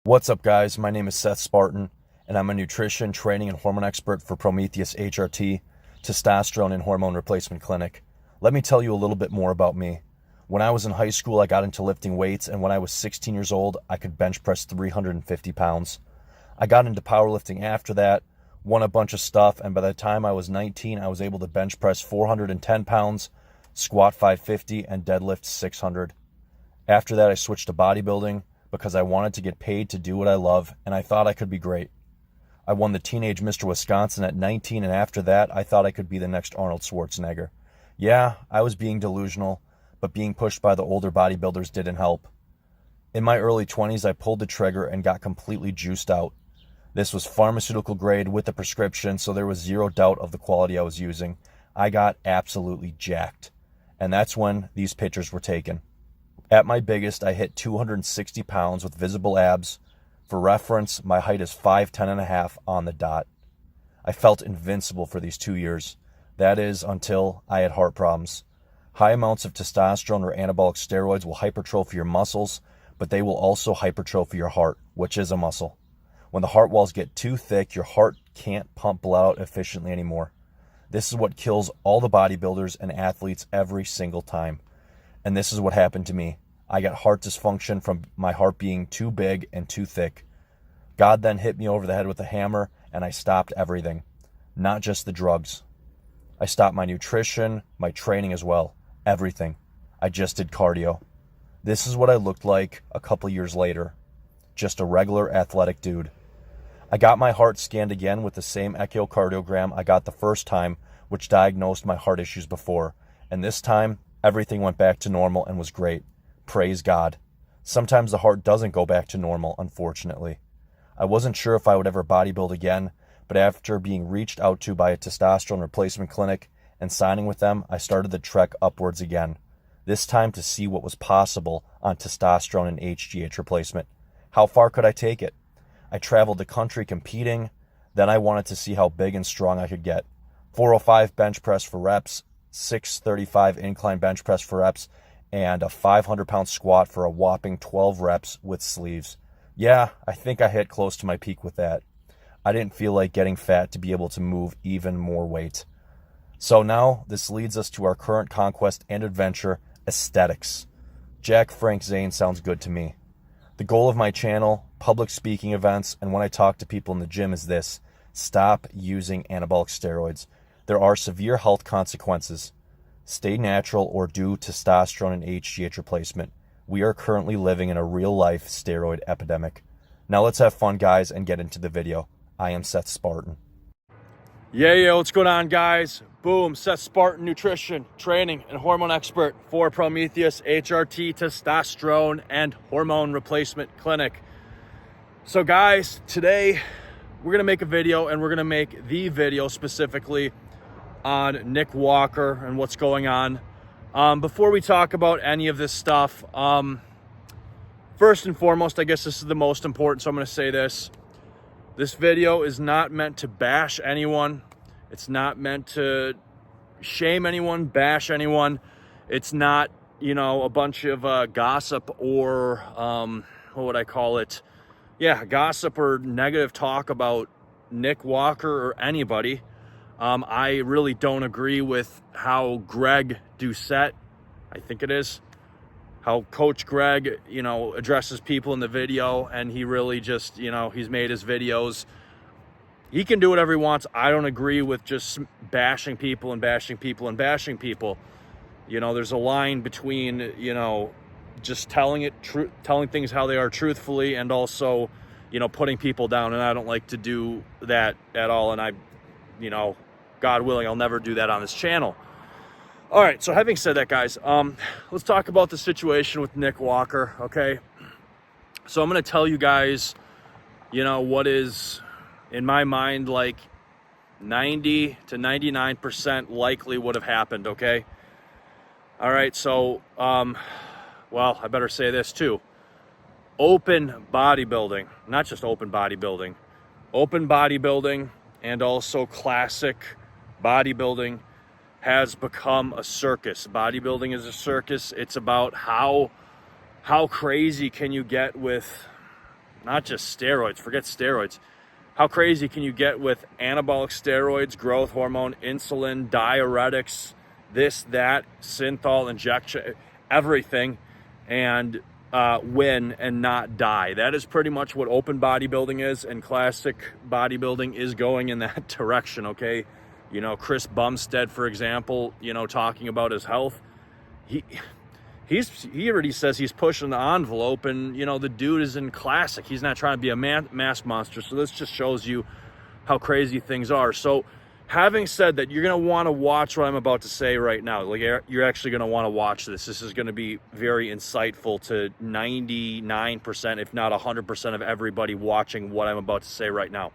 What's up, guys? My name is Seth Spartan, and I'm a nutrition, training, and hormone expert for Prometheus HRT, Testosterone and Hormone Replacement Clinic. Let me tell you a little bit more about me. When I was in high school, I got into lifting weights, and when I was 16 years old, I could bench press 350 pounds. I got into powerlifting after that, won a bunch of stuff, and by the time I was 19, I was able to bench press 410 pounds, squat 550, and deadlift 600. After that, I switched to bodybuilding because I wanted to get paid to do what I love, and I thought I could be great. I won the Teenage Mr. Wisconsin at 19, and after that, I thought I could be the next Arnold Schwarzenegger. Yeah, I was being delusional, but being pushed by the older bodybuilders didn't help. In my early 20s, I pulled the trigger and got completely juiced out. This was pharmaceutical grade with a prescription, so there was zero doubt of the quality I was using. I got absolutely jacked, and that's when these pictures were taken. At my biggest, I hit 260 pounds with visible abs. For reference, my height is 5'10 and a half on the dot. I felt invincible for these 2 years. That is, until I had heart problems. High amounts of testosterone or anabolic steroids will hypertrophy your muscles, but they will also hypertrophy your heart, which is a muscle. When the heart walls get too thick, your heart can't pump blood out efficiently anymore. This is what kills all the bodybuilders and athletes every single time. And this is what happened to me. I got heart dysfunction from my heart being too big and too thick. God then hit me over the head with a hammer, and I stopped everything, not just the drugs. I stopped my nutrition, my training as well, everything. I just did cardio. This is what I looked like a couple years later, just a regular athletic dude. I got my heart scanned again with the same echocardiogram I got the first time, which diagnosed my heart issues before, and this time, everything went back to normal and was great. Praise God. Sometimes the heart doesn't go back to normal, unfortunately. I wasn't sure if I would ever bodybuild again, but after being reached out to by a testosterone replacement clinic and signing with them, I started the trek upwards again, this time to see what was possible on testosterone and HGH replacement. How far could I take it? I traveled the country competing, then I wanted to see how big and strong I could get. 405 bench press for reps, 635 incline bench press for reps, and a 500-pound squat for a whopping 12 reps with sleeves. Yeah, I think I hit close to my peak with that. I didn't feel like getting fat to be able to move even more weight. So now this leads us to our current conquest and adventure, aesthetics. Jack Frank Zane sounds good to me. The goal of my channel, public speaking events, and when I talk to people in the gym is this: stop using anabolic steroids. There are severe health consequences. Stay natural or do testosterone and HGH replacement. We are currently living in a real-life steroid epidemic. Now let's have fun, guys, and get into the video. I am Seth Spartan. Yeah, what's going on, guys? Boom, Seth Spartan, nutrition, training, and hormone expert for Prometheus HRT, Testosterone, and Hormone Replacement Clinic. So, guys, today we're going to make a video, and we're going to make the video specifically on Nick Walker and what's going on. Before we talk about any of this stuff, first and foremost, I guess this is the most important, so I'm going to say this. This video is not meant to bash anyone. It's not meant to shame anyone, bash anyone. It's not, a bunch of gossip or, what would I call it? Yeah, gossip or negative talk about Nick Walker or anybody. I really don't agree with how Greg Doucette, I think it is, how Coach Greg, addresses people in the video, and he really just, he's made his videos. He can do whatever he wants. I don't agree with just bashing people and bashing people and bashing people. There's a line between, just telling things how they are truthfully and also, putting people down, and I don't like to do that at all, and I, God willing, I'll never do that on this channel. All right, so having said that, guys, let's talk about the situation with Nick Walker, okay? So I'm going to tell you guys, what is, in my mind, like 90 to 99% likely would have happened, okay? All right, so, well, I better say this too. Open bodybuilding, not just open bodybuilding and also classic bodybuilding has become a circus. Bodybuilding is a circus. It's about how crazy can you get with not just steroids, forget steroids. How crazy can you get with anabolic steroids, growth hormone, insulin, diuretics, this, that, synthol, injection, everything, and win and not die? That is pretty much what open bodybuilding is, and classic bodybuilding is going in that direction, okay? You know, Chris Bumstead, for example, you know, talking about his health, he already says he's pushing the envelope, and, you know, the dude is in classic. He's not trying to be a mass monster. So this just shows you how crazy things are. So having said that, you're going to want to watch what I'm about to say right now. Like, you're actually going to want to watch this. This is going to be very insightful to 99%, if not 100% of everybody watching what I'm about to say right now.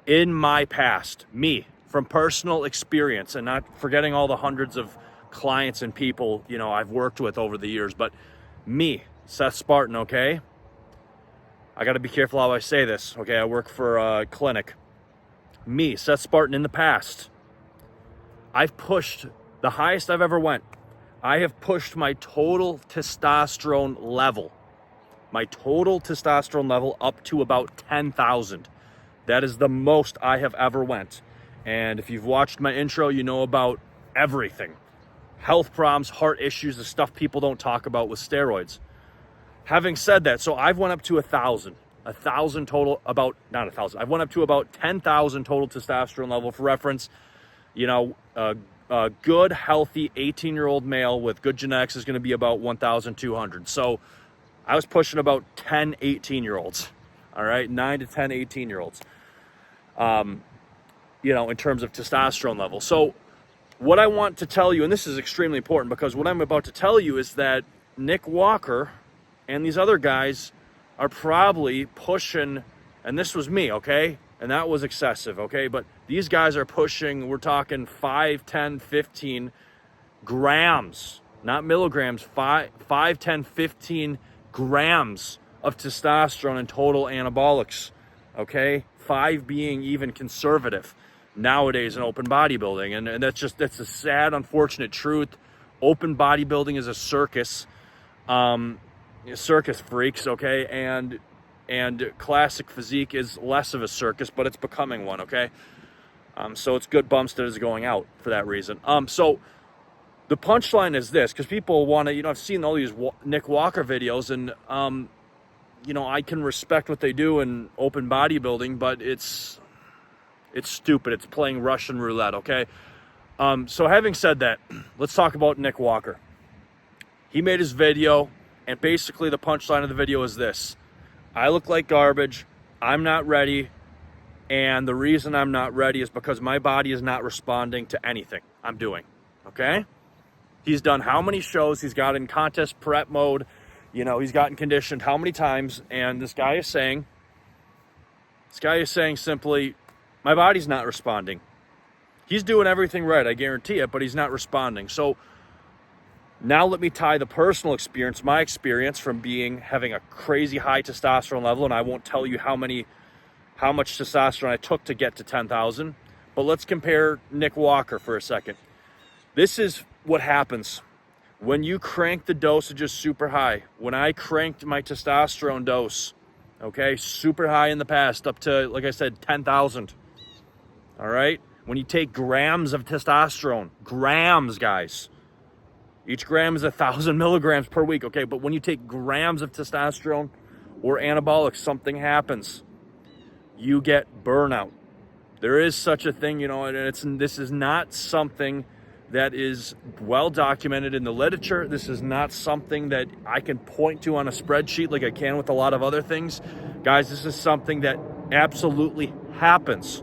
In my past, me, from personal experience, and not forgetting all the hundreds of clients and people, you know, I've worked with over the years, but me, Seth Spartan, okay? I got to be careful how I say this, okay? I work for a clinic. Me, Seth Spartan, in the past, I've pushed the highest I've ever went. I have pushed my total testosterone level up to about 10,000. That is the most I have ever went. And if you've watched my intro, you know about everything. Health problems, heart issues, the stuff people don't talk about with steroids. Having said that, so I've went up to 1,000 total, about, not 1,000, I've went up to about 10,000 total testosterone level. For reference, you know, a good, healthy 18-year-old male with good genetics is going to be about 1,200. So I was pushing about 10 18-year-olds, all right, 9 to 10 18-year-olds, you know, in terms of testosterone level. So what I want to tell you, and this is extremely important, because what I'm about to tell you is that Nick Walker and these other guys are probably pushing, and this was me, okay? And that was excessive, okay? But these guys are pushing, we're talking 5, 10, 15 grams, not milligrams, 5, 10, 15 grams of testosterone and total anabolics, okay? 5 being even conservative nowadays in open bodybuilding. And that's a sad, unfortunate truth. Open bodybuilding is a circus, circus freaks, okay? And classic physique is less of a circus, but it's becoming one, okay? So it's good Bumstead is going out for that reason. So the punchline is this, because people want to, you know, I've seen all these Nick Walker videos, and, you know, I can respect what they do in open bodybuilding, but it's stupid. It's playing Russian roulette, okay? So having said that, let's talk about Nick Walker. He made his video, and basically the punchline of the video is this: I look like garbage, I'm not ready, and the reason I'm not ready is because my body is not responding to anything I'm doing, okay? He's done how many shows, he's got in contest prep mode, you know, he's gotten conditioned how many times, and this guy is saying simply, my body's not responding. He's doing everything right, I guarantee it, but he's not responding. So now let me tie the personal experience, my experience from having a crazy high testosterone level, and I won't tell you how much testosterone I took to get to 10,000, but let's compare Nick Walker for a second. This is what happens when you crank the dosages super high. When I cranked my testosterone dose, okay, super high in the past, up to, like I said, 10,000, all right? When you take grams of testosterone, grams, guys, each gram is 1,000 milligrams per week, okay? But when you take grams of testosterone or anabolics, something happens. You get burnout. There is such a thing, you know, and this is not something that is well documented in the literature. This is not something that I can point to on a spreadsheet like I can with a lot of other things. Guys, this is something that absolutely happens.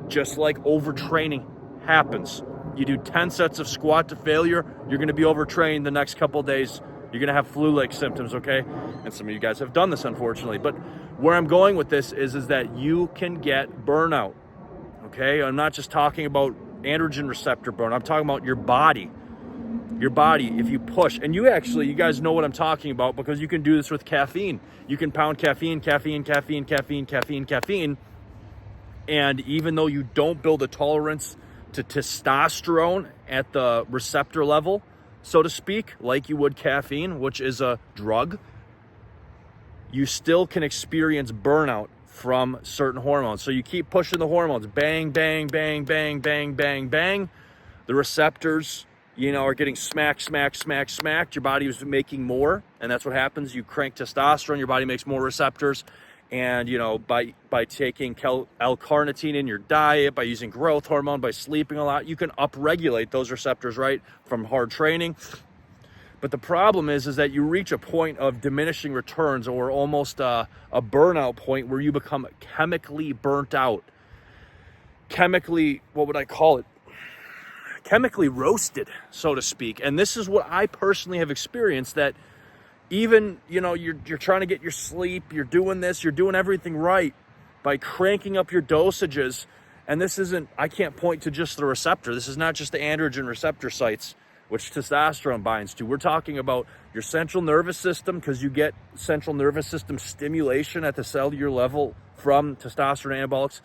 Just like overtraining happens. You do 10 sets of squat to failure, you're going to be overtrained the next couple of days. You're going to have flu-like symptoms, okay? And some of you guys have done this, unfortunately. But where I'm going with this is that you can get burnout, okay? I'm not just talking about androgen receptor burn. I'm talking about your body. Your body, if you push, and you guys know what I'm talking about, because you can do this with caffeine. You can pound caffeine, and even though you don't build a tolerance to testosterone at the receptor level, so to speak, like you would caffeine, which is a drug, you still can experience burnout from certain hormones. So you keep pushing the hormones, bang, bang, bang, bang, bang, bang, bang. The receptors, are getting smacked. Your body is making more, and that's what happens. You crank testosterone, your body makes more receptors. And, by taking L-carnitine in your diet, by using growth hormone, by sleeping a lot, you can upregulate those receptors, right, from hard training. But the problem is that you reach a point of diminishing returns, or almost a burnout point, where you become chemically burnt out. Chemically, what would I call it? Chemically roasted, so to speak. And this is what I personally have experienced, that even, you're trying to get your sleep, you're doing this, you're doing everything right by cranking up your dosages. And this isn't, I can't point to just the receptor. This is not just the androgen receptor sites, which testosterone binds to. We're talking about your central nervous system, because you get central nervous system stimulation at the cellular level from testosterone anabolics.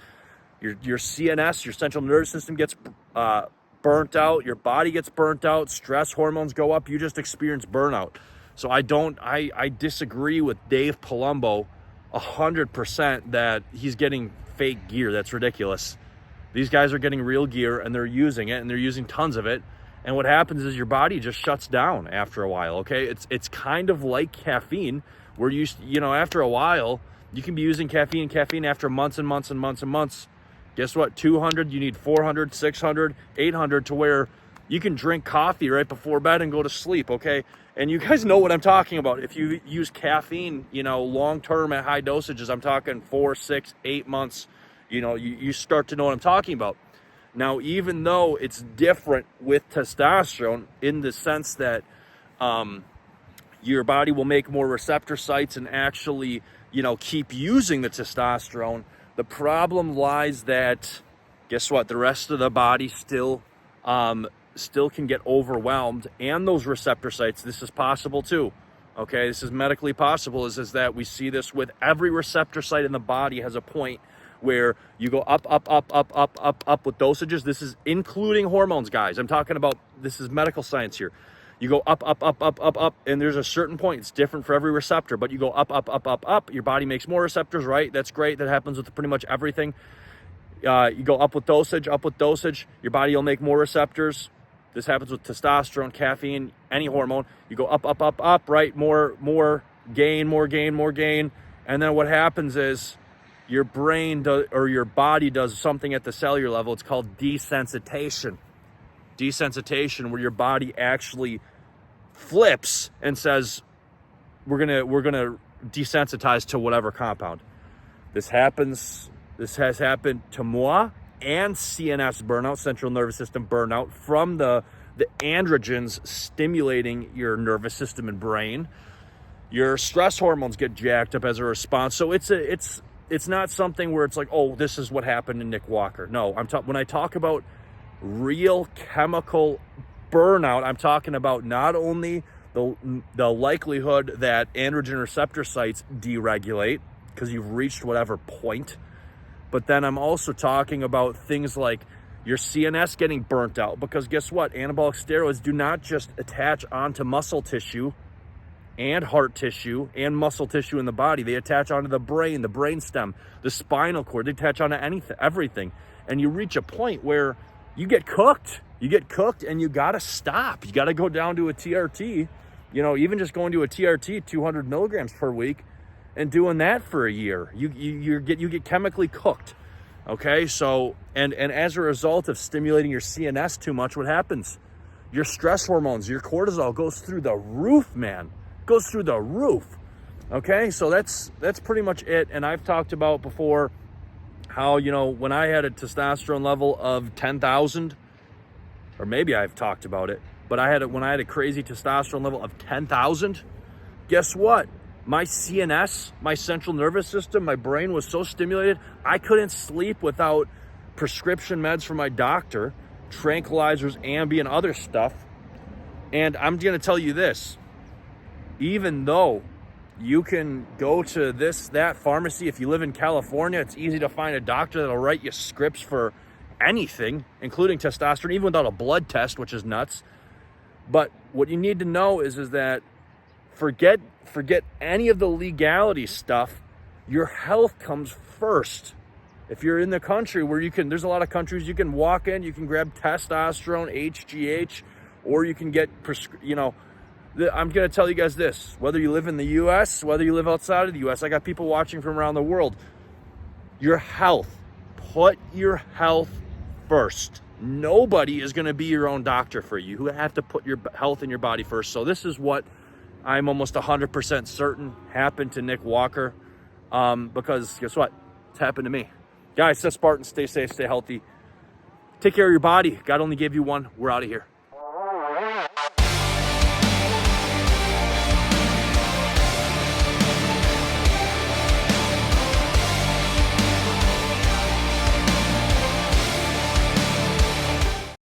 Your CNS, your central nervous system, gets burnt out. Your body gets burnt out. Stress hormones go up. You just experience burnout. So I disagree with Dave Palumbo 100% that he's getting fake gear. That's ridiculous. These guys are getting real gear, and they're using it, and they're using tons of it. And what happens is your body just shuts down after a while, okay? It's kind of like caffeine, where after a while, you can be using caffeine after months and months and months and months. Guess what? 200, you need 400, 600, 800, to where you can drink coffee right before bed and go to sleep, okay? And you guys know what I'm talking about. If you use caffeine, long-term at high dosages, I'm talking 4, 6, 8 months, you start to know what I'm talking about. Now, even though it's different with testosterone in the sense that your body will make more receptor sites and actually, keep using the testosterone, the problem lies that, guess what? The rest of the body still can get overwhelmed, and those receptor sites, this is possible too. Okay, this is medically possible, is that we see this with every receptor site in the body has a point where you go up with dosages. This is including hormones, guys. I'm talking about, this is medical science here. You go up, and there's a certain point. It's different for every receptor, but you go up. Your body makes more receptors, right? That's great. That happens with pretty much everything. You go up with dosage. Your body will make more receptors. This happens with testosterone, caffeine, any hormone. You go up, right? More gain. And then what happens is your brain or your body does something at the cellular level. It's called desensitization. Desensitization, where your body actually flips and says, we're gonna desensitize to whatever compound. This has happened to moi and CNS burnout, central nervous system burnout, from the androgens stimulating your nervous system and brain. Your stress hormones get jacked up as a response. So it's not something where it's like, oh, this is what happened to Nick Walker. No, when I talk about real chemical burnout, I'm talking about not only the likelihood that androgen receptor sites deregulate because you've reached whatever point, but then I'm also talking about things like your CNS getting burnt out, because guess what? Anabolic steroids do not just attach onto muscle tissue and heart tissue and muscle tissue in the body. They attach onto the brain, the brainstem, the spinal cord. They attach onto everything. And you reach a point where you get cooked. And you got to stop. You got to go down to a TRT, even just going to a TRT, 200 milligrams per week, and doing that for a year. You get chemically cooked. Okay, so and as a result of stimulating your CNS too much, what happens? Your stress hormones, your cortisol goes through the roof, man. Goes through the roof. Okay, so that's pretty much it. And I've talked about before how, when I had a testosterone level of 10,000, or maybe I've talked about it, but when I had a crazy testosterone level of 10,000, guess what? My CNS, my central nervous system, my brain was so stimulated, I couldn't sleep without prescription meds from my doctor, tranquilizers, Ambien, other stuff. And I'm going to tell you this, even though you can go to that pharmacy, if you live in California, it's easy to find a doctor that'll write you scripts for anything, including testosterone, even without a blood test, which is nuts. But what you need to know is that Forget any of the legality stuff. Your health comes first. If you're in the country where there's a lot of countries you can walk in, you can grab testosterone, HGH, or you can get, I'm going to tell you guys this, whether you live in the US, whether you live outside of the US, I got people watching from around the world. Your health, put your health first. Nobody is going to be your own doctor for you. You have to put your health in your body first. So this is what I'm almost 100% certain happened to Nick Walker, because guess what? It's happened to me. Guys, Seth Spartan, stay safe, stay healthy. Take care of your body. God only gave you one. We're out of here.